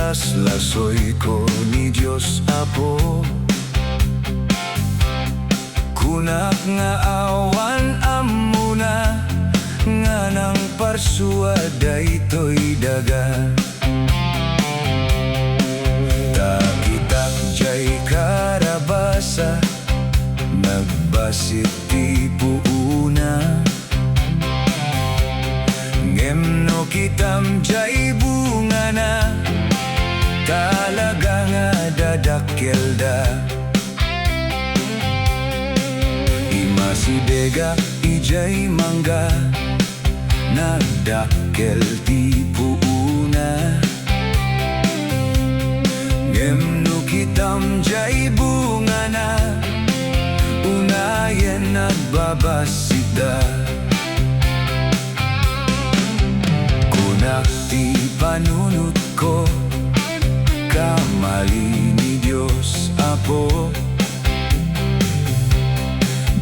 lasoy ko ni Diyos Apo. Kunak nga awan amuna, nga nang parsua daytoy daga. Takitak jay Kalabasa, nagbasit ti puuna. Ngemno kitam jay bunga na, talaga nga dadakkel da. Imasidega ijay mangga, nagdakkel ti puuna. Ngemno kitam jay bunga na, unayen nagbabasida. Kunak ti panunot ko, kamali ni Diyos Apo.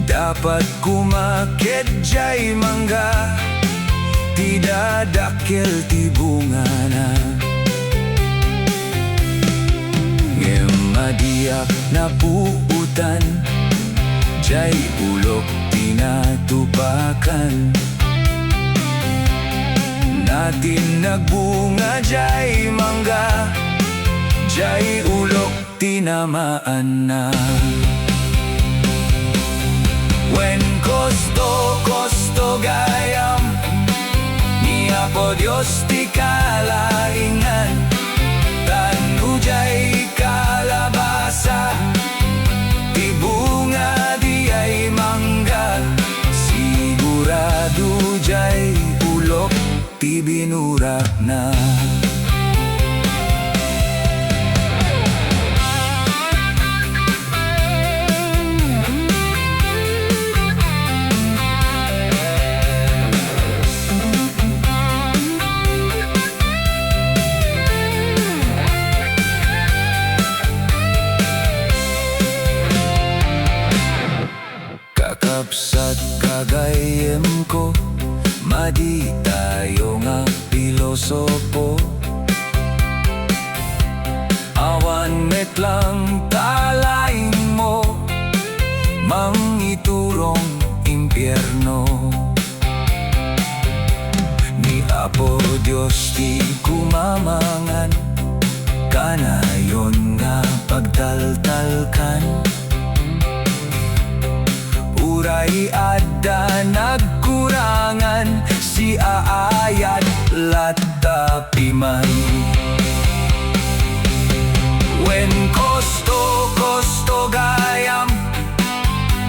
Dapat kumakit jay mangga, ti dadakkel ti bunga na. Madiak na puutan, jay ulok tinatupakan. Natin nagbunga jay mangga, jay ulok tinamaan na. When kosto gayam, niya po Diyos ti kalaingan. Tanu jay Kalabasa, ti bunga di ay mangga. Sigurado jay ulok ti binurak na. Kakapsat kagayem ko, madi tayo nga pilosopo. Awan metlang talain mo, mangiturong impyerno. Ni Apo Diyos ti kumamangan, kanayon nga pagtaltalkan. Uray adda nagkurangan, si aayat latapiman. When kosto gayam,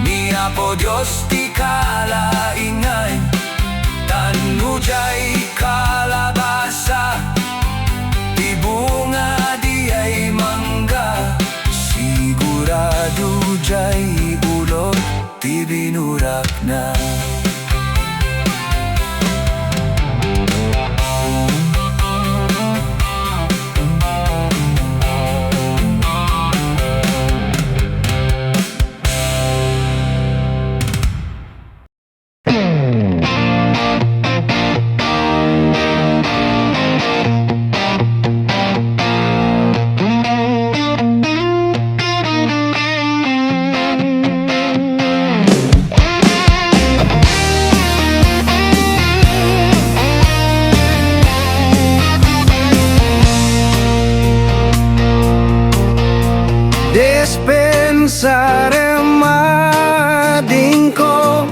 ni Apo Diyos ti kalaingan. Tanu jay Kalabasa, ti bunga di ay mangga. Sigurado jay ulok ti binurak na. Dispensarem ading ko,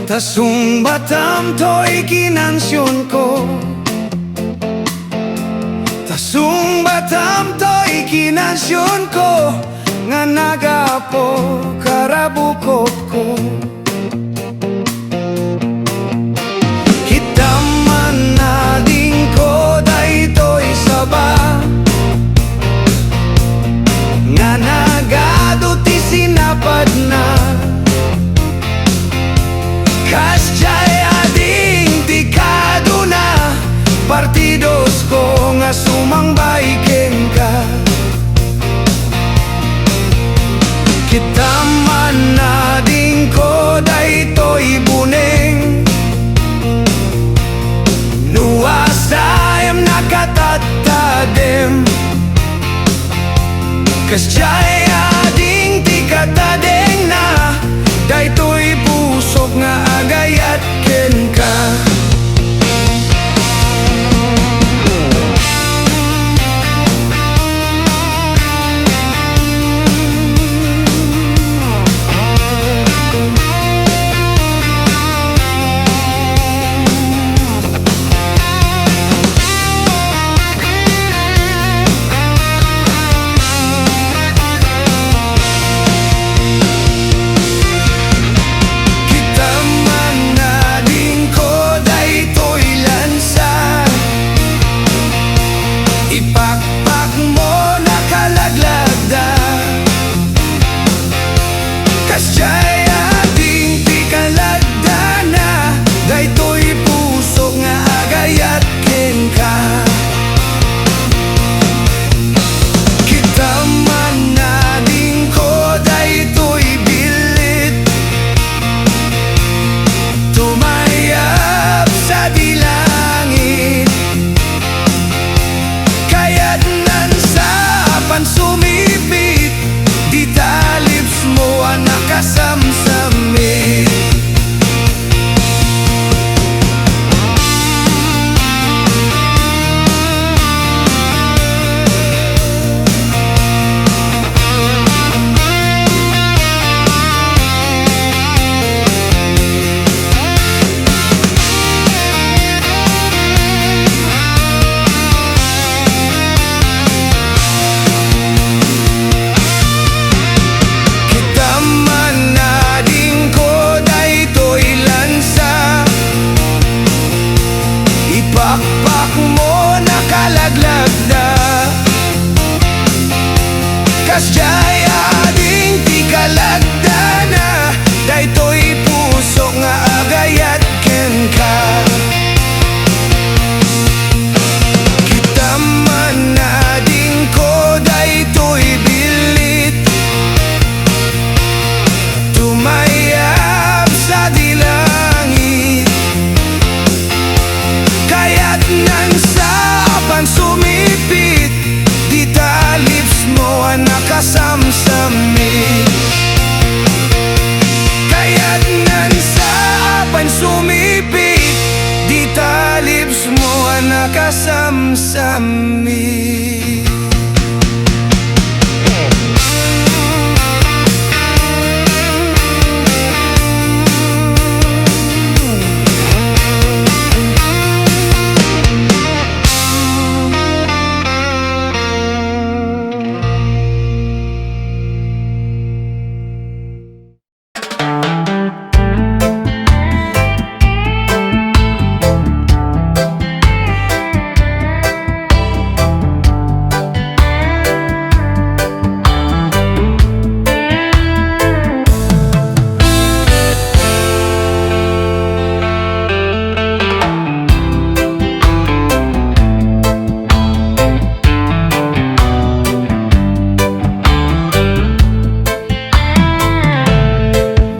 tasung batam to'y kinansyon ko. Tasung batam to'y kinansyon ko, nga nagapo karabukop ko. Kitaman ading ko, daytoy saba, nga nagado ti sinapad na. Kasjay ading ti kaduna, partidos ko nga sumangbay ken ka. Kitaman ading ko, daytoy buneng, nuasayam nakata Kasjay ading ti katadeng na, daytoy pusok nga agayat ken ka.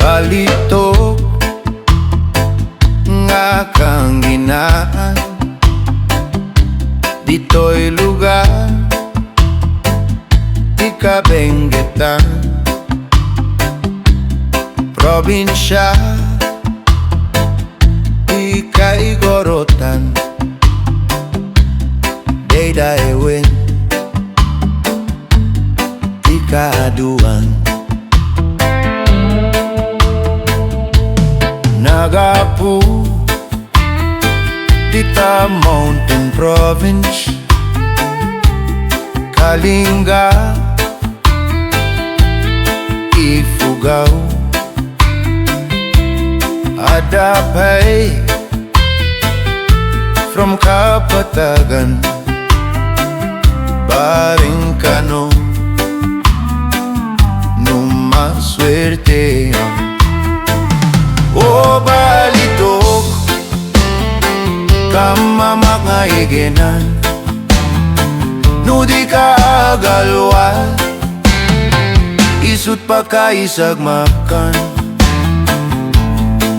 Balitok nga kang ginaan, dito'y lugar di kabenggetan. Probinsya di kaigorotan, day-daywin di kaaduan. Nagapu dita mountain province, Kalinga, Ifugao, Adapay, from Kapatagan, Baringkano, Numaswerte. O Balitok, kamamak nga iginan, no di ka agalwal, isut pa kaisagmakan.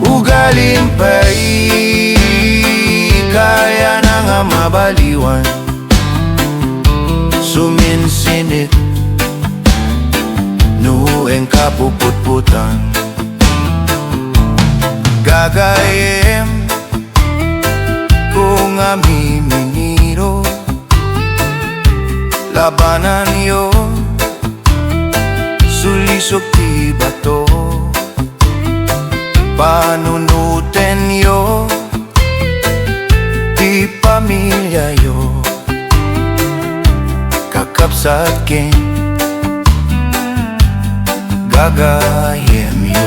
Ugaling pa'y kaya na nga mabaliwan, suminsinit nueng kapuputputan. Gagayem kung amininiro, labanan yo, sulisok ti bato, panunuten yo, ti pamilya yo, kakapsat ken, gagayem yo.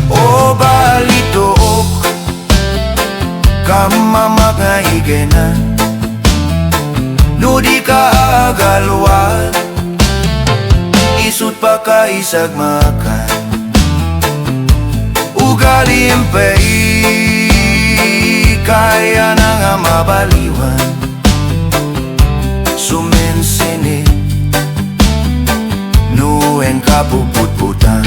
O Balitok, kamamagaigenan, no di ka agalwat, isut pa ka isagmakan. Ugalim pa'y kaya na nga mabaliwan, sumensinit, nueng kapuputputan.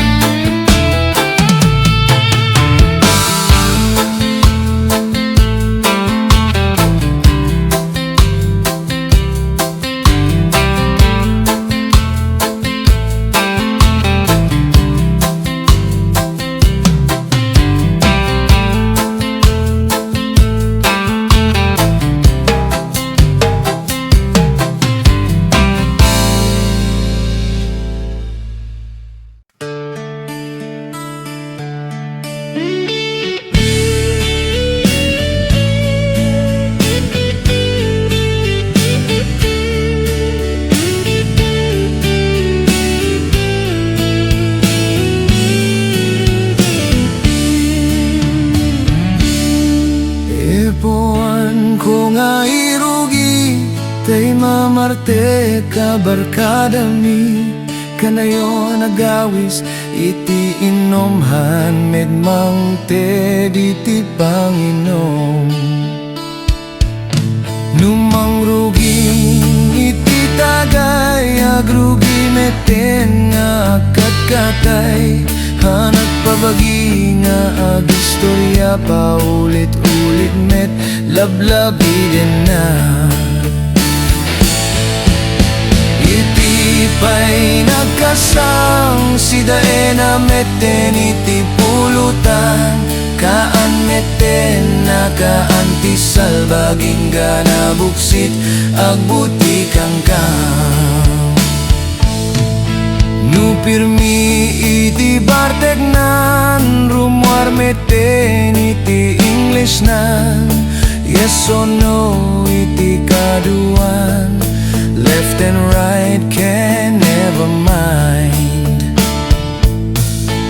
Mammartek kabarkada mi, kanayo nagawis iti inomhan medmang te diti Panginom. Numang ruging iti tagay, agrugi meten nga katkatay, hanag pabagi nga agistorya paulit-ulit met lablabi din na. Pa'y nagkasang si daena meten iti pulutan, kaan meten na kaan ti salbaging gana buksit agbuti kang kam. Nu pirmi iti bartek nan, rumwar meten iti English nan, yes or no iti kaduan, left and right can never mind.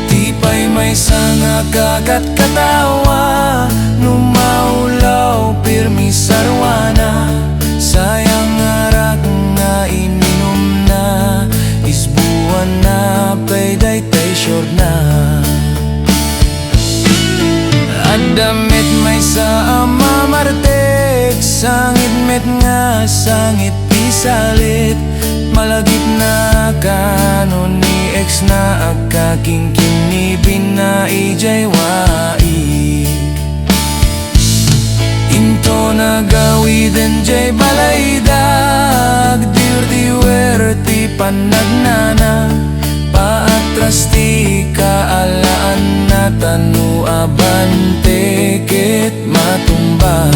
Tipay may sanga kagat katawa, numaulaw pirmi sarwana, sayang arak nga ininom na, isbuwan na pay daytay short na. At damit may sa mammartek, sangit met nga sangit salit, malagip na kanon ni ex na agkakingking ni binaijay waik. Into nagawiden jay balaydag, dir ti panagnana, paatras ti kaalaan na tanu abante ket matumba.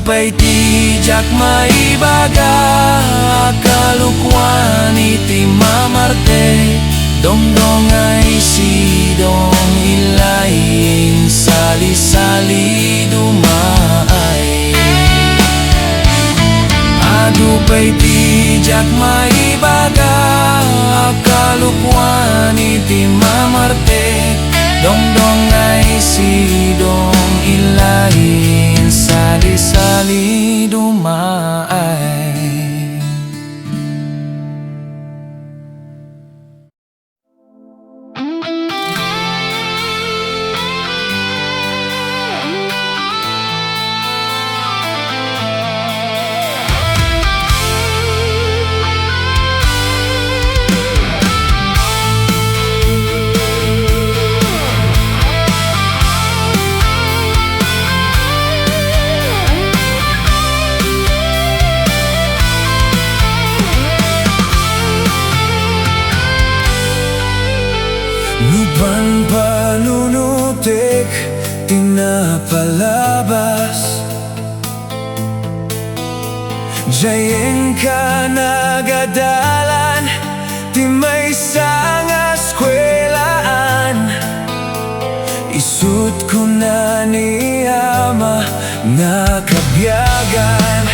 Pay ti jak maibaga, kalukwan iti mammartek, dongdong ay sidong ilayin, salidummay. Adupay ti jak maibaga, kalukwan iti mammartek, dongdong ay sidong ilayin, Salidummay. Panpanunutik, tinapalabas Jayeng ka nagadalan, ti may nga skwelaan. Isut ko na ni ama nga kabyagan.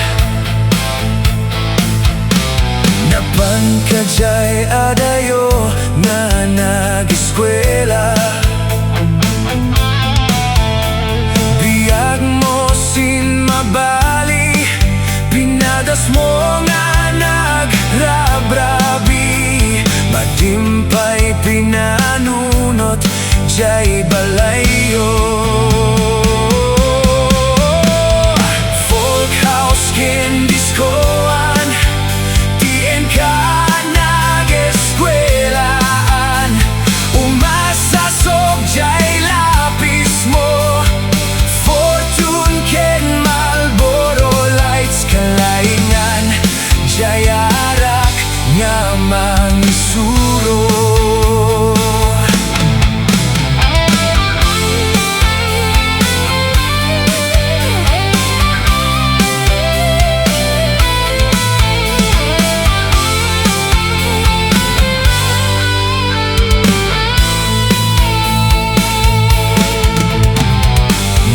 Napan ka jay adayo nga nag-eskwela. Biag mo sin mabali, pinadas mo nga nagrabrabi. Matimpay pinanunot, jay balayo. Folk house kin diskoan, tien ka nag-eskwelaan. Umasasok jay lapis mo, fortune ken Marlboro lights kalaingan. Jay arak nga mangisuro.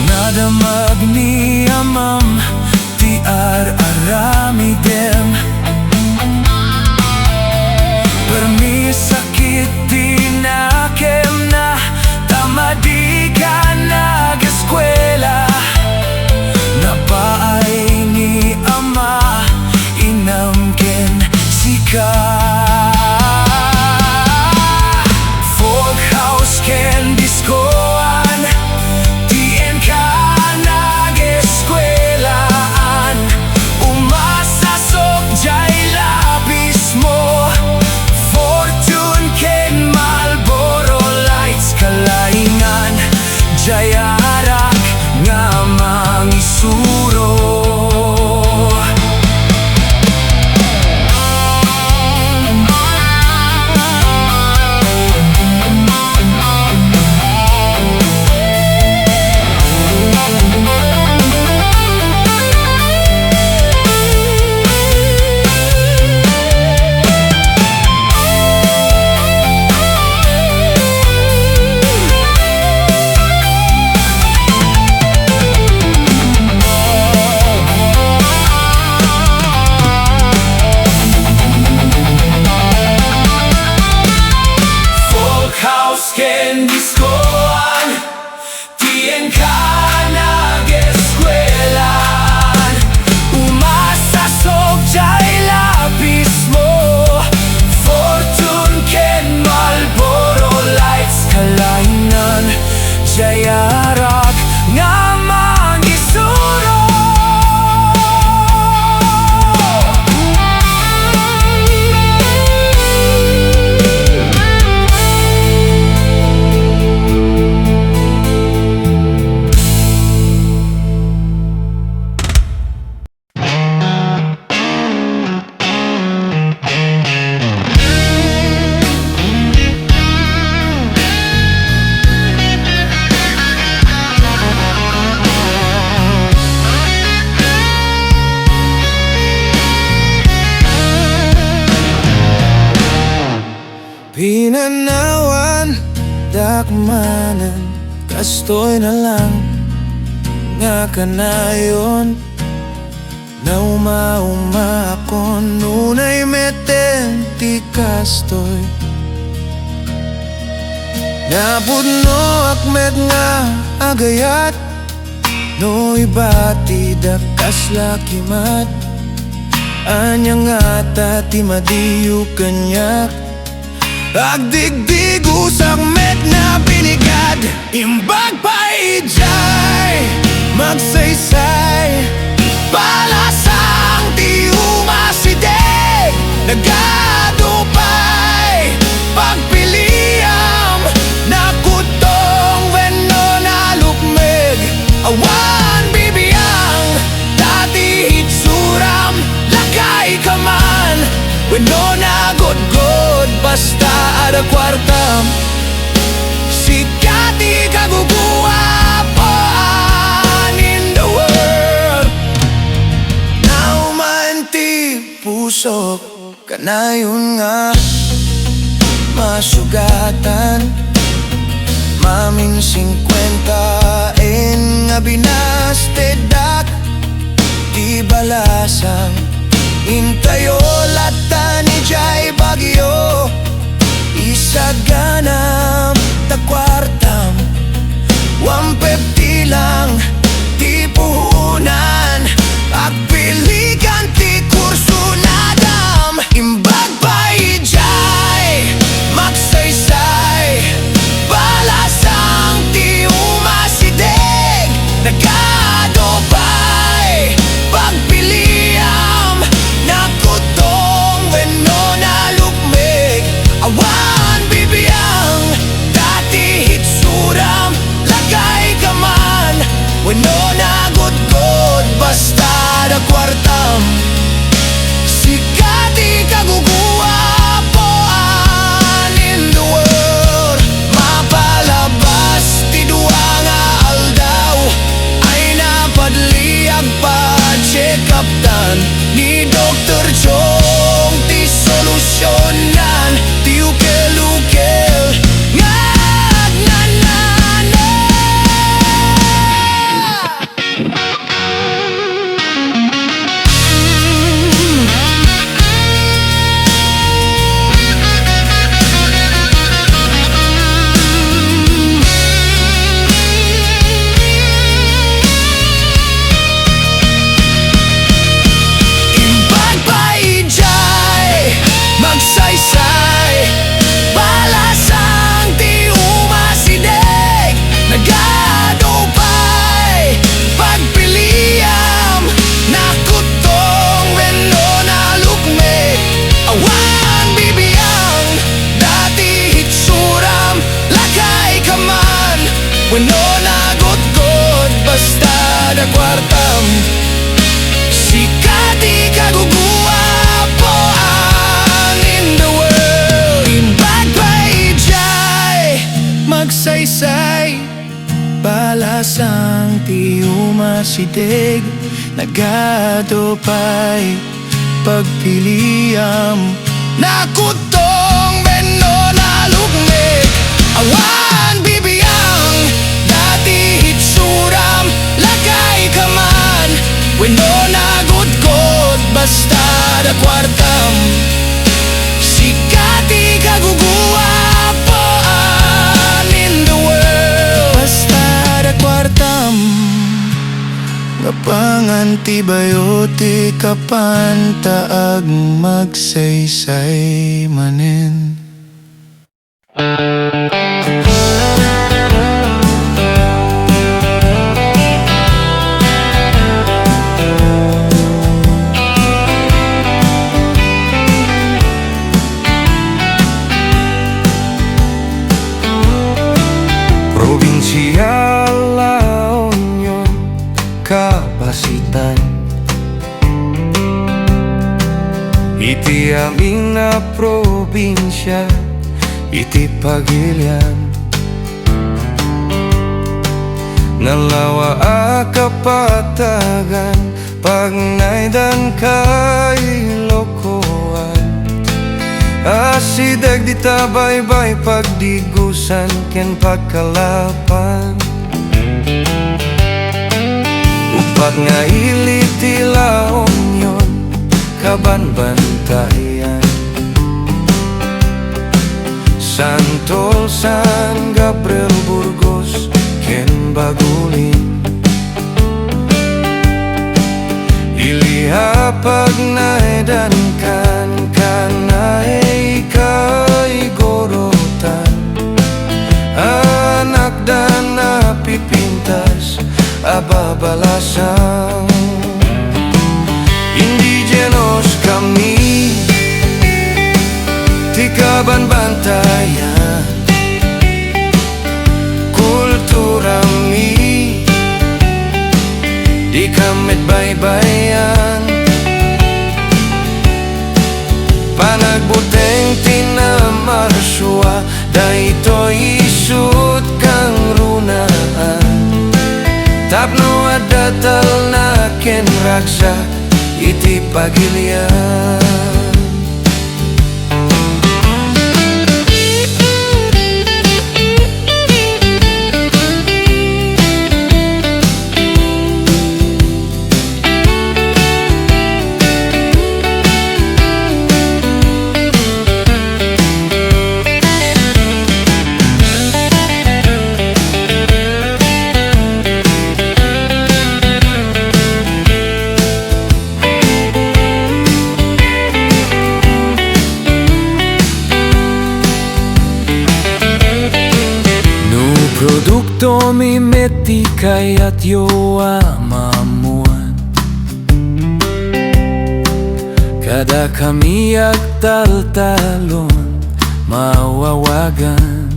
Nadamag ni amam, ti ar-arami dem. Permisakit tinakem na, tamadi ka nag-eskwela. Napaay ni ama, inamken sika. Folk house ken diskoan, tien ka nag-eskwelaan. Umasasok jay lapis mo, fortune ken Marlboro lights kalaingan. Jay arak nga mangisuro. Ken diskoan, tien ka nag-eskwelaan. Umasasok jay lapis mo, fortune ken Marlboro lights kalaingan. Jay arak nga mangisuro. Pinanawan, dakmanan, kastoy na lang nga kanayon. Na uma-uma akon, nunay meten ti kastoy. Napudno akmet nga agayat, no ibati dakas lakimat. Anya nga tati madiyu kanyak, agdigdig usak met na binigad. Imbag pa ijay, magsaysay, palasang ti umasideg. Nagadupay, pagpiliam, nakutong wenno nalukmeg. Awan bibiyang, dati hitsuram, lakay kaman. Wenno nagodgod, basta ada kwartam. pusok kanayon nga masugatan. Mamin 50 nga binastedak di balasang intayo lata ni Jay Bagyo isaganam ta kwartam 150 lang di puhunan agpiligan ti kurso nadam imbag pa ijay magsaysay balasang ti umasideg nagadobay pagpiliam nakutong wenno na lukmeg awan bibiyang dati hitsuram lagay kaman wenno na gudgod basta da kwartam sikati kaguguwa poan in the world mapalabas ti dua nga aldaw ay napadliag pa check up dan ni Dr. Chong ti solusyonan ti ukel-ukel ngagnanana. Imbag pa ijay magsaysay balasang ti umasideg nagadupay pagpiliam nakutong wenno na lukmeg awan bibiyang dati hitsuram lakay kaman wenno na gudgod basta da kwartam sikati kaguguwa poan in the world imbag pa ijay magsaysay balasang ti umasideg nagadopay pagpiliam nakutong wenno na lukmeg awan bibiyang dati hitsuram lagay kaman wenno na gudgod basta da kwartam sikati kaguguwa poan in the world basta da kwartam ngapang antibiotic kapan taag magsaysay manen. Probinsya, La Union, Kabasitan. Iti aming na probinsya, iti Pagilian. Nalawa a kapatagan, pagnaydan kay Ilokoan. Asideg di tabaybay pagdigusan ken pagkalapan. Upat nga iliti La Union kabanbantayan. Santol San Gabriel Burgos ken Bagulin. Iliha pagnaydan kan kanay kay Igorotan. Anak dan napipintas ababalasang. Indigenos kami tikaban bantayan. Kultura mi di kamit baybayan. Panagbuteng tinamarsua dayto isut kang runaan. Tapno adatal na ken raksa iti pagilian. Produkto mi meti kayat yo amamuan. Kada kami agtaltalon mawawagan.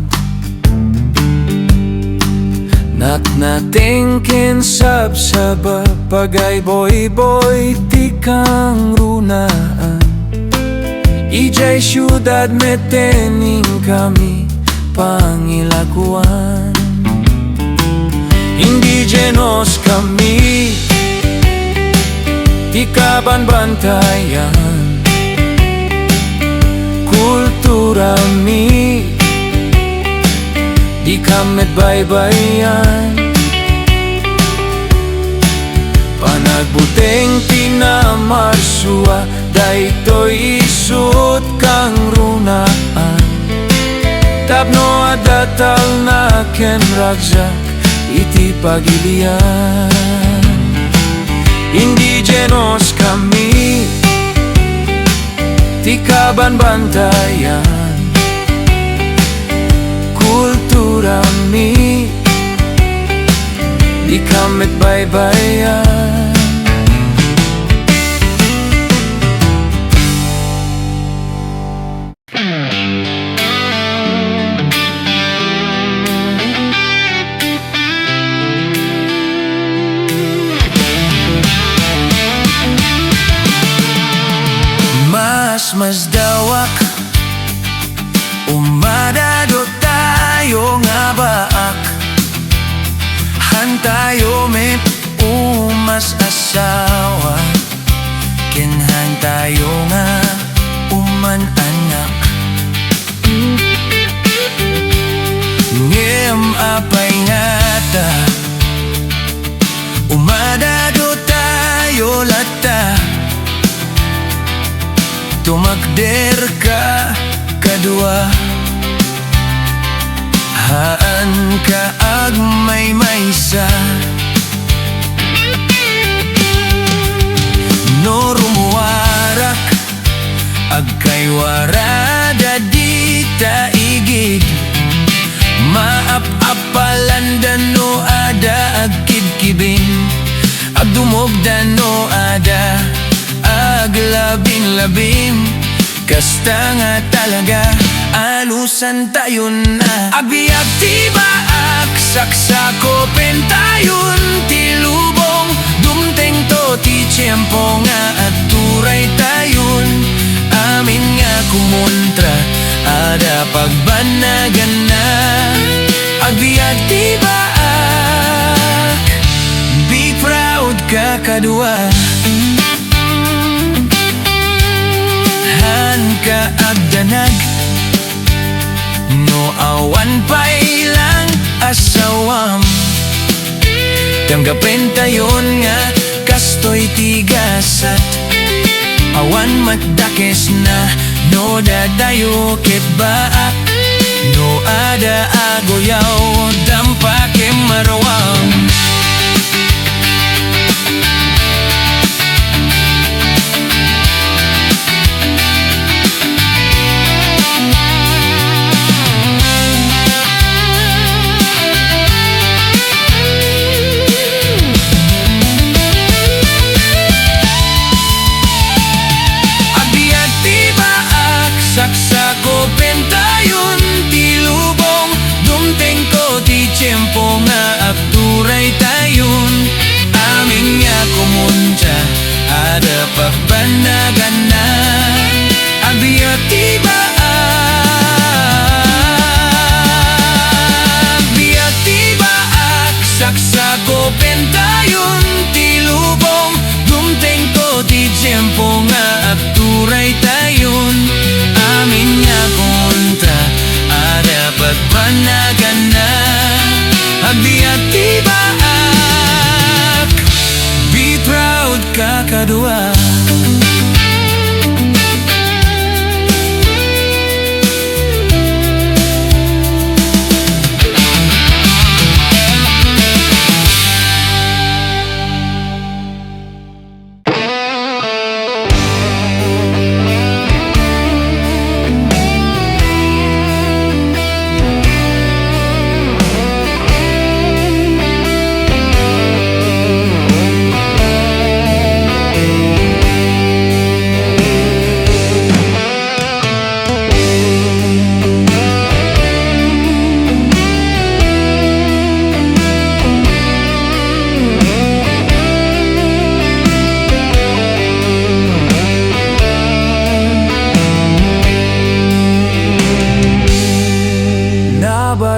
Nat nating kinsabsaba pagay boy-boy tikang runaan. Ijay syudad metening kami pangilaguan. Indigenos kami, di kaban-bantayan. Kultura mi, di kamet baybayan. Panagbuteng tinamarsua, daytoy isut kang runaan. Tapno adatal na ken ragzak iti pagilian. Indigenos kami, ti kaban-bantayan. Kultura mi, di kamet baybayan. Mas dawak umadado tayo nga baak. Hantayo may umas asawa. Kinhan tayo nga uman anak. Ngem apay ngata umadado tayo lata. Tumakder ka kadua. Haan ka agmay-maysa. No rumuwarak agkaywarada di taigid. Maap-apalandan no ada agkibkibin. Agdumogdan no ada aglabing-labing. Kasta nga talaga alusan tayon na. Agbiyag ti baak saksakopin tayon ti lubong. Dumteng to ti tiyempo nga at turay tayon. Amin nga kumontra ada pagbanagan na. Agbiyag ti baak, be proud ka kadua. Ka agdanag no awan pa'y lang asawam. Tanggapin tayon nga kastoy tigasat. Awan matdakes na no dadayo ket baak. No ada agoyaw dampake marawang. Saksakopin tayon ti lubong. Dumteng ko ti tiyempo nga agturay tayon.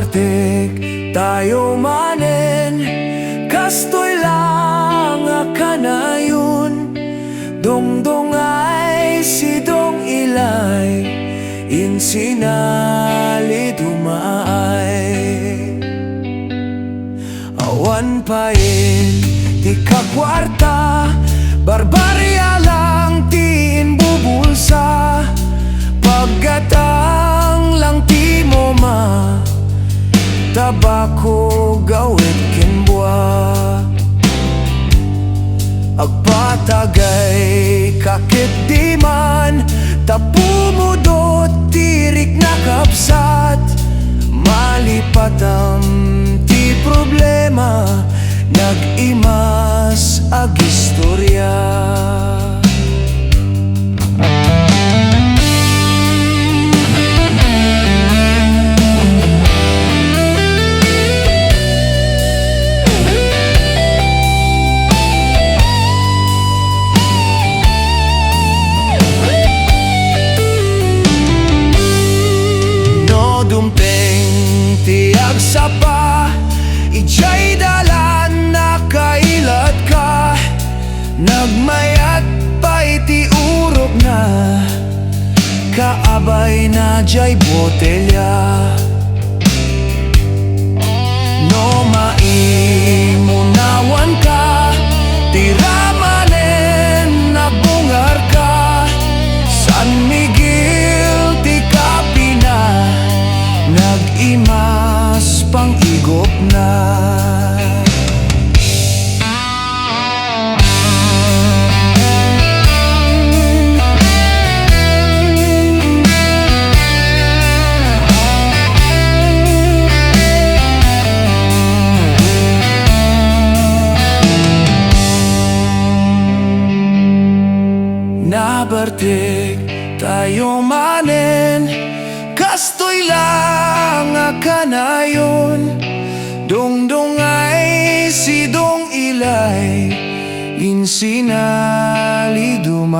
mammartek tayo manen, kastoy lang akanayon. Dongdongay sidong ilay, Salidummay. Awan pain ti kakwarta, barbarya lang ti inbubulsa. Paggatang lang ti moma, tabako gawit kinbua. Agpatagay kakit di man, tapumudot tirik na kapsat. Malipatam ti problema, nag-imas ag istorya. Dumpeng ti agsapa, ijay dalan nakailat ka. Nagmayat pa iti urok na, kaabay na jay botelya. No maimunawan ka, tiramanen nagbungar ka. San Miguel ti Kapina, nag-imas pang igop na. Nabartik tayo manen, kastoy lang akanayon. Dongdongay sidong ilay, Salidummay.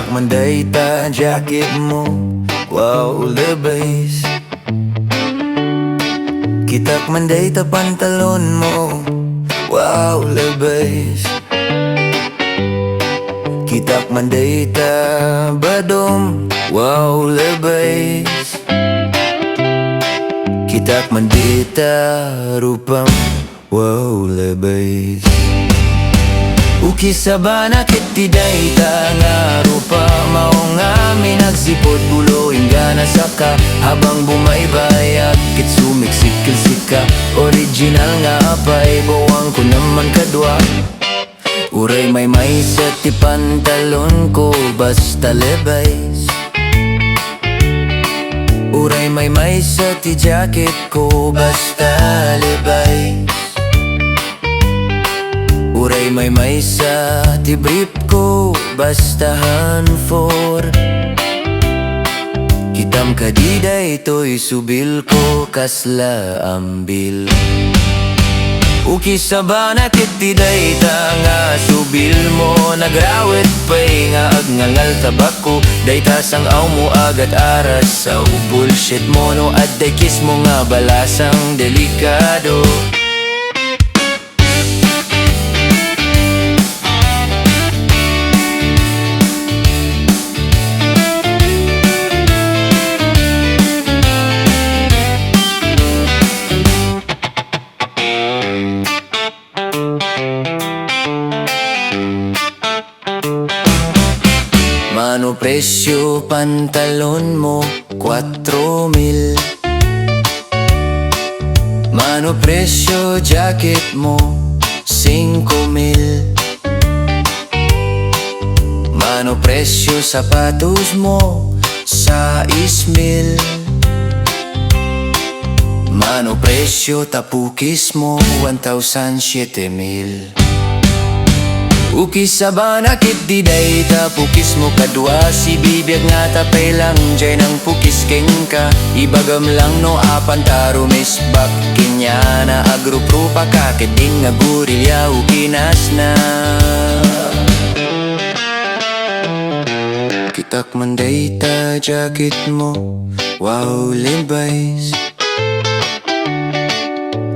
Manday ta jacket mo, wow lebays. Kitak manday ta pantalon mo, wow lebays. Kitak manday ta badom, wow lebays. Kitak manday ta rupam, wow lebays. Uki sabana kiti dayta nga rupa, mao nga minagsipod bulo ingana saka. Habang bumaybayag kit sumiksikil sika, original nga apay bawang ko naman kadwa. Uray may sa ti pantalon ko, basta lebays. Uray may sa ti jacket ko, basta lebays. Uray may sa ti brief ko, bastahan for. Kitam kadida ito'y subil ko, kasla ambil. Uki sabana kiti dayta nga subil mo, nagrawit pa'y nga agngangal tabako. Dayta sang aw mo agad aras sa bullshit mo, no at day kiss mo nga balasang delikado. Mano presyo pantalon mo, 4,000. Mano presyo jacket mo, 5,000. Mano presyo sapatos mo sa ismil. Mano presyo tapukis mo 1,007,000. Ukis sa banakit di day tapukis mo kadwa. Si bibiyag nga tapay lang jay ng pukis keng ka. Ibagam lang no apan taro misbak kinya na agruprupa kakiding nga gurilya ukinas na. Kitak manday ta jacket mo, wow levi's.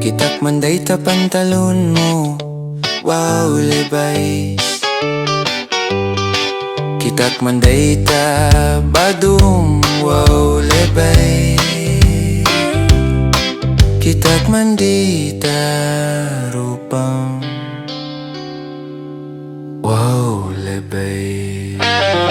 Kitak manday ta pantalon mo, wow levi's. Kitak manday ta badum, wow levi's. Kitak manday ta rupang, wow levi's.